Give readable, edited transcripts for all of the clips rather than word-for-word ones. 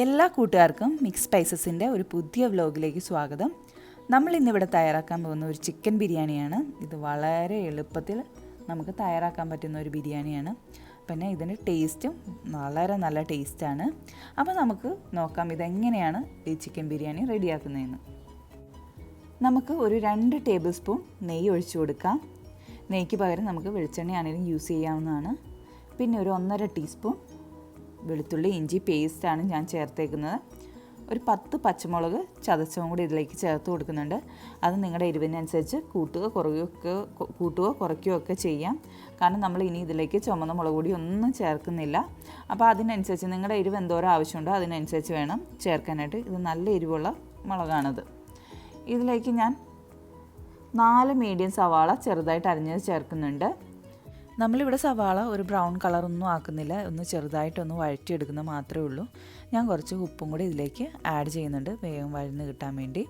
എല്ലാ കൂട്ടുകാർക്കും മിക്സ് സ്പൈസസിൻ്റെ ഒരു പുതിയ വ്ലോഗിലേക്ക് സ്വാഗതം. നമ്മൾ ഇന്നിവിടെ തയ്യാറാക്കാൻ പോകുന്ന ഒരു ചിക്കൻ ബിരിയാണിയാണ്. ഇത് വളരെ എളുപ്പത്തിൽ നമുക്ക് തയ്യാറാക്കാൻ പറ്റുന്ന ഒരു ബിരിയാണിയാണ്. പിന്നെ ഇതിൻ്റെ ടേസ്റ്റും വളരെ നല്ല ടേസ്റ്റാണ്. അപ്പോൾ നമുക്ക് നോക്കാം ഇതെങ്ങനെയാണ് ഈ ചിക്കൻ ബിരിയാണി റെഡിയാക്കുന്നതെന്ന്. നമുക്ക് ഒരു 2 ടേബിൾ സ്പൂൺ നെയ്യ് ഒഴിച്ചു കൊടുക്കാം. നെയ്ക്ക് പകരം നമുക്ക് വെളിച്ചെണ്ണയാണെങ്കിലും യൂസ് ചെയ്യാവുന്നതാണ്. പിന്നെ ഒരു 1.5 ടീസ്പൂൺ വെളുത്തുള്ളി ഇഞ്ചി പേസ്റ്റാണ് ഞാൻ ചേർത്തേക്കുന്നത്. ഒരു 10 പച്ചമുളക് ചതച്ചതും കൂടി ഇതിലേക്ക് ചേർത്ത് കൊടുക്കുന്നുണ്ട്. അത് നിങ്ങളുടെ എരിവിനനുസരിച്ച് കൂട്ടുകയോ കുറയ്ക്കുകയോ ഒക്കെ ചെയ്യാം. കാരണം നമ്മൾ ഇനി ഇതിലേക്ക് ചുമന്ന മുളക് പൊടി ഒന്നും ചേർക്കുന്നില്ല. അപ്പോൾ അതിനനുസരിച്ച് നിങ്ങളുടെ എരിവ് എന്തോരം ആവശ്യമുണ്ടോ അതിനനുസരിച്ച് വേണം ചേർക്കാനായിട്ട്. ഇത് നല്ല എരിവുള്ള മുളകാണത്. ഇതിലേക്ക് ഞാൻ 4 മീഡിയം സവാള ചെറുതായിട്ട് അരിഞ്ഞത് ചേർക്കുന്നുണ്ട്. നമ്മളിവിടെ സവാള ഒരു ബ്രൗൺ കളറൊന്നും ആക്കുന്നില്ല, ഒന്ന് ചെറുതായിട്ടൊന്ന് വഴറ്റിയെടുക്കുന്നത് മാത്രമേ ഉള്ളൂ. ഞാൻ കുറച്ച് ഉപ്പും കൂടി ഇതിലേക്ക് ആഡ് ചെയ്യുന്നുണ്ട് വേഗം വഴന്ന് കിട്ടാൻ വേണ്ടി.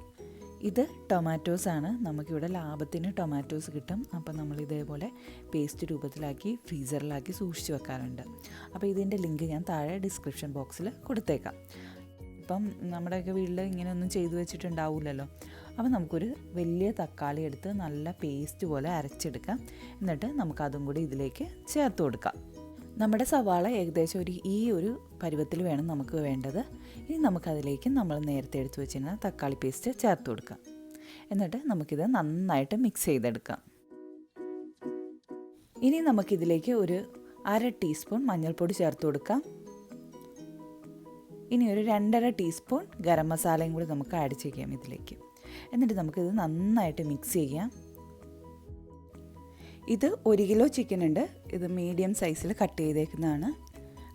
ഇത് ടൊമാറ്റോസാണ്. നമുക്കിവിടെ ലാഭത്തിന് ടൊമാറ്റോസ് കിട്ടും. അപ്പോൾ നമ്മൾ ഇതേപോലെ പേസ്റ്റ് രൂപത്തിലാക്കി ഫ്രീസറിലാക്കി സൂക്ഷിച്ച് വെക്കാറുണ്ട്. അപ്പോൾ ഇതിൻ്റെ ലിങ്ക് ഞാൻ താഴെ ഡിസ്ക്രിപ്ഷൻ ബോക്സിൽ കൊടുത്തേക്കാം. ഇപ്പം നമ്മുടെയൊക്കെ വീട്ടിൽ ഇങ്ങനെയൊന്നും ചെയ്തു വെച്ചിട്ടുണ്ടാവില്ലല്ലോ. അപ്പോൾ നമുക്കൊരു വലിയ തക്കാളി എടുത്ത് നല്ല പേസ്റ്റ് പോലെ അരച്ചെടുക്കാം. എന്നിട്ട് നമുക്കതും കൂടി ഇതിലേക്ക് ചേർത്ത് കൊടുക്കാം. നമ്മുടെ സവാള ഏകദേശം ഈ ഒരു പരുവത്തിൽ വേണം നമുക്ക് വേണ്ടത്. ഇനി നമുക്കതിലേക്ക് നമ്മൾ നേരത്തെ എടുത്ത് വെച്ചിരുന്ന തക്കാളി പേസ്റ്റ് ചേർത്ത് കൊടുക്കാം. എന്നിട്ട് നമുക്കിത് നന്നായിട്ട് മിക്സ് ചെയ്തെടുക്കാം. ഇനി നമുക്കിതിലേക്ക് ഒരു 1/2 ടീസ്പൂൺ മഞ്ഞൾപ്പൊടി ചേർത്ത് കൊടുക്കാം. ഇനി ഒരു 2.5 ടീസ്പൂൺ ഗരം മസാലയും കൂടി നമുക്ക് ആഡ് ചെയ്യാം ഇതിലേക്ക്. എന്നിട്ട് നമുക്കിത് നന്നായിട്ട് മിക്സ് ചെയ്യാം. ഇത് 1 കിലോ ചിക്കൻ ഉണ്ട്. ഇത് മീഡിയം സൈസിൽ കട്ട് ചെയ്തേക്കുന്നതാണ്.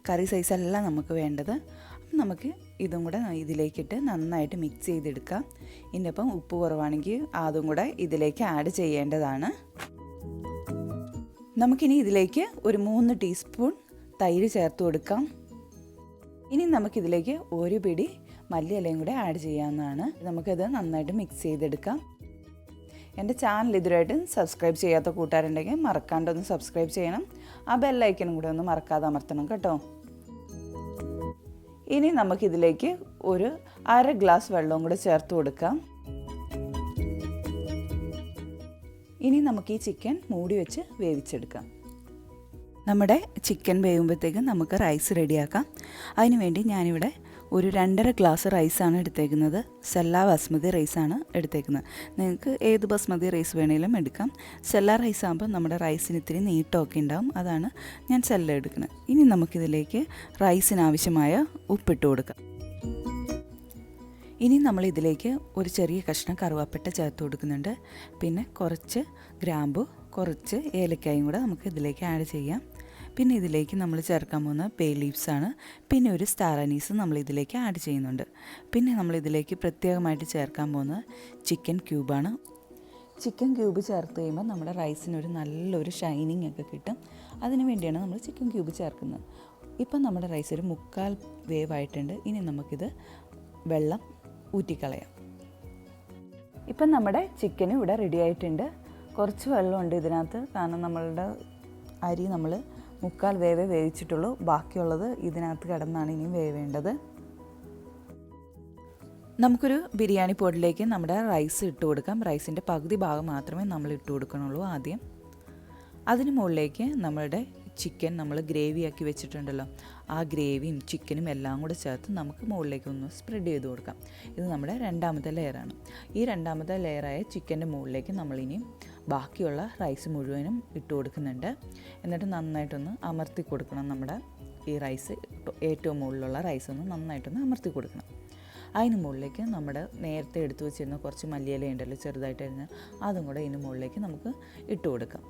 കറി സൈസല്ല നമുക്ക് വേണ്ടത്. അപ്പം നമുക്ക് ഇതും കൂടെ ഇതിലേക്കിട്ട് നന്നായിട്ട് മിക്സ് ചെയ്തെടുക്കാം. ഇതിൻ്റെ ഒപ്പം ഉപ്പ് കുറവാണെങ്കിൽ അതും കൂടെ ഇതിലേക്ക് ആഡ് ചെയ്യേണ്ടതാണ്. നമുക്കിനി ഇതിലേക്ക് ഒരു 3 ടീസ്പൂൺ തൈര് ചേർത്ത് കൊടുക്കാം. ഇനി നമുക്കിതിലേക്ക് ഒരു പിടി മല്ലിയിലയും കൂടെ ആഡ് ചെയ്യാവുന്നതാണ്. നമുക്കത് നന്നായിട്ട് മിക്സ് ചെയ്തെടുക്കാം. എൻ്റെ ചാനൽ ഇതുവരെയായിട്ടും സബ്സ്ക്രൈബ് ചെയ്യാത്ത കൂട്ടുകാരുണ്ടെങ്കിൽ മറക്കാണ്ടൊന്ന് സബ്സ്ക്രൈബ് ചെയ്യണം. ആ ബെല്ലൈക്കനും കൂടെ ഒന്ന് മറക്കാതെ അമർത്തണം കേട്ടോ. ഇനി നമുക്കിതിലേക്ക് ഒരു 1/2 ഗ്ലാസ് വെള്ളവും കൂടെ ചേർത്ത് കൊടുക്കാം. ഇനി നമുക്ക് ഈ ചിക്കൻ മൂടി വെച്ച് വേവിച്ചെടുക്കാം. നമ്മുടെ ചിക്കൻ വേവുമ്പോഴത്തേക്കും നമുക്ക് റൈസ് റെഡിയാക്കാം. അതിനുവേണ്ടി ഞാനിവിടെ ഒരു 2.5 ഗ്ലാസ് റൈസാണ് എടുത്തേക്കുന്നത്. സെല്ല ബസ്മതി റൈസാണ് എടുത്തേക്കുന്നത്. നിങ്ങൾക്ക് ഏത് ബസ്മതി റൈസ് വേണമെങ്കിലും എടുക്കാം. സെല്ല റൈസ് ആകുമ്പോൾ നമ്മുടെ റൈസിന് ഇത്തിരി നീട്ടമൊക്കെ ഉണ്ടാകും. അതാണ് ഞാൻ സെല്ല എടുക്കുന്നത്. ഇനി നമുക്കിതിലേക്ക് റൈസിനാവശ്യമായ ഉപ്പിട്ട് കൊടുക്കാം. ഇനി നമ്മളിതിലേക്ക് ഒരു ചെറിയ കഷ്ണം കറുവാപ്പട്ട ചേർത്ത് കൊടുക്കുന്നുണ്ട്. പിന്നെ കുറച്ച് ഗ്രാമ്പു കുറച്ച് ഏലക്കായും കൂടെ നമുക്ക് ഇതിലേക്ക് ആഡ് ചെയ്യാം. പിന്നെ ഇതിലേക്ക് നമ്മൾ ചേർക്കാൻ പോകുന്ന ബേ ലീവ്സാണ്. പിന്നെ ഒരു സ്റ്റാർ അനീസ് നമ്മൾ ഇതിലേക്ക് ആഡ് ചെയ്യുന്നുണ്ട്. പിന്നെ നമ്മളിതിലേക്ക് പ്രത്യേകമായിട്ട് ചേർക്കാൻ പോകുന്നത് ചിക്കൻ ക്യൂബാണ്. ചിക്കൻ ക്യൂബ് ചേർത്ത് കഴിയുമ്പോൾ നമ്മുടെ റൈസിനൊരു നല്ലൊരു ഷൈനിങ് ഒക്കെ കിട്ടും. അതിന് വേണ്ടിയാണ് നമ്മൾ ചിക്കൻ ക്യൂബ് ചേർക്കുന്നത്. ഇപ്പം നമ്മുടെ റൈസ് ഒരു 1/4 വേവായിട്ടുണ്ട്. ഇനി നമുക്കിത് വെള്ളം ഊറ്റിക്കളയാം. ഇപ്പം നമ്മുടെ ചിക്കനും ഇവിടെ റെഡി ആയിട്ടുണ്ട്. കുറച്ച് വെള്ളമുണ്ട് ഇതിനകത്ത്. കാരണം നമ്മളുടെ അരി നമ്മൾ 1/4 വേവേ വേവിച്ചിട്ടുള്ളൂ. ബാക്കിയുള്ളത് ഇതിനകത്ത് കിടന്നാണ് ഇനിയും വേവേണ്ടത്. നമുക്കൊരു ബിരിയാണി പോട്ടിലേക്ക് നമ്മുടെ റൈസ് ഇട്ട് കൊടുക്കാം. റൈസിൻ്റെ പകുതി ഭാഗം മാത്രമേ നമ്മൾ ഇട്ട് കൊടുക്കണുള്ളൂ ആദ്യം. അതിന് മുകളിലേക്ക് നമ്മളുടെ ചിക്കൻ നമ്മൾ ഗ്രേവിയാക്കി വെച്ചിട്ടുണ്ടല്ലോ, ആ ഗ്രേവിയും ചിക്കനും എല്ലാം കൂടെ ചേർത്ത് നമുക്ക് മുകളിലേക്ക് ഒന്ന് സ്പ്രെഡ് ചെയ്ത് കൊടുക്കാം. ഇത് നമ്മുടെ 2ാമത്തെ ലെയറാണ്. ഈ 2ാമത്തെ ലെയറായ ചിക്കൻ്റെ മുകളിലേക്ക് നമ്മളിനിയും ബാക്കിയുള്ള റൈസ് മുഴുവനും ഇട്ട് കൊടുക്കുന്നുണ്ട്. എന്നിട്ട് നന്നായിട്ടൊന്ന് അമർത്തി കൊടുക്കണം. നമ്മുടെ ഈ റൈസ് ഏറ്റവും മുകളിലുള്ള റൈസ് ഒന്ന് നന്നായിട്ടൊന്ന് അമർത്തി കൊടുക്കണം. അതിന് മുകളിലേക്ക് നമ്മുടെ നേരത്തെ എടുത്തു വെച്ചിരുന്ന കുറച്ച് മല്ലിയില ഉണ്ടല്ലോ ചെറുതായിട്ട് അരിഞ്ഞ്, അതും കൂടെ ഇതിന് മുകളിലേക്ക് നമുക്ക് ഇട്ട് കൊടുക്കാം.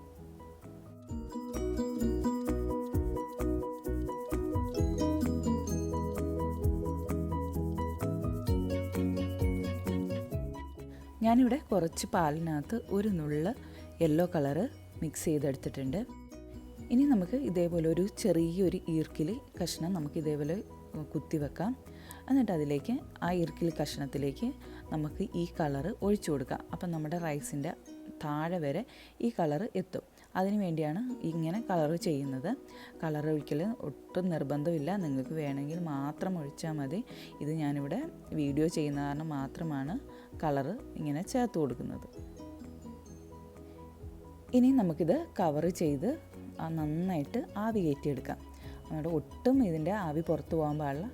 ഞാനിവിടെ കുറച്ച് പാലിനകത്ത് ഒരു നുള്ള് യെല്ലോ കളറ് മിക്സ് ചെയ്തെടുത്തിട്ടുണ്ട്. ഇനി നമുക്ക് ഇതേപോലെ ഒരു ചെറിയൊരു ഈർക്കിലി കഷ്ണം നമുക്ക് ഇതേപോലെ കുത്തി വെക്കാം. എന്നിട്ട് അതിലേക്ക് ആ ഈർക്കിലി കഷ്ണത്തിലേക്ക് നമുക്ക് ഈ കളറ് ഒഴിച്ചു കൊടുക്കാം. അപ്പം നമ്മുടെ റൈസിൻ്റെ താഴെ വരെ ഈ കളറ് എത്തും. അതിന് വേണ്ടിയാണ് ഇങ്ങനെ കളർ ചെയ്യുന്നത്. കളർ ഒഴിക്കൽ ഒട്ടും നിർബന്ധമില്ല, നിങ്ങൾക്ക് വേണമെങ്കിൽ മാത്രം ഒഴിച്ചാൽ മതി. ഇത് ഞാനിവിടെ വീഡിയോ ചെയ്യുന്ന കാരണം മാത്രമാണ് കളറ് ഇങ്ങനെ ചേർത്ത് കൊടുക്കുന്നത്. ഇനി നമുക്കിത് കവർ ചെയ്ത് നന്നായിട്ട് ആവി കയറ്റിയെടുക്കാം. നമ്മുടെ ഒട്ടും ഇതിൻ്റെ ആവി പുറത്ത് പോകാൻ പാടില്ല.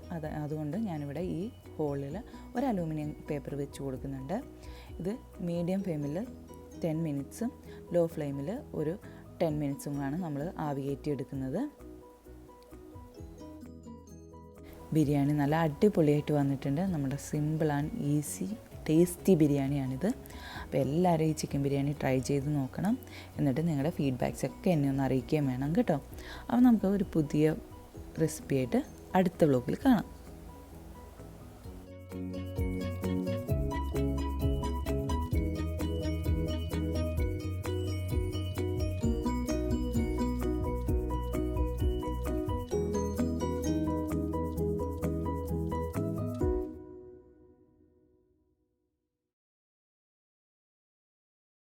അതുകൊണ്ട് ഞാനിവിടെ ഈ ഹോളിൽ ഒരു അലൂമിനിയം പേപ്പർ വെച്ച് കൊടുക്കുന്നുണ്ട്. ഇത് മീഡിയം ഫ്ലെയിമിൽ 10 മിനിറ്റ്സും ലോ ഫ്ലെയിമിൽ ഒരു 10 മിനിറ്റ്സുമാണ് നമ്മൾ ആവി കയറ്റിയെടുക്കുന്നത്. ബിരിയാണി നല്ല അടിപൊളിയായിട്ട് വന്നിട്ടുണ്ട്. നമ്മുടെ സിമ്പിൾ ആൻഡ് ഈസി ടേസ്റ്റി ബിരിയാണിയാണിത്. അപ്പോൾ എല്ലാവരും ഈ ചിക്കൻ ബിരിയാണി ട്രൈ ചെയ്ത് നോക്കണം. എന്നിട്ട് നിങ്ങളുടെ ഫീഡ്ബാക്സ് ഒക്കെ എന്നെ ഒന്ന് അറിയിക്കുകയും വേണം കേട്ടോ. അപ്പോൾ നമുക്ക് ഒരു പുതിയ റെസിപ്പിയായിട്ട് അടുത്ത വ്ലോഗിൽ കാണാം.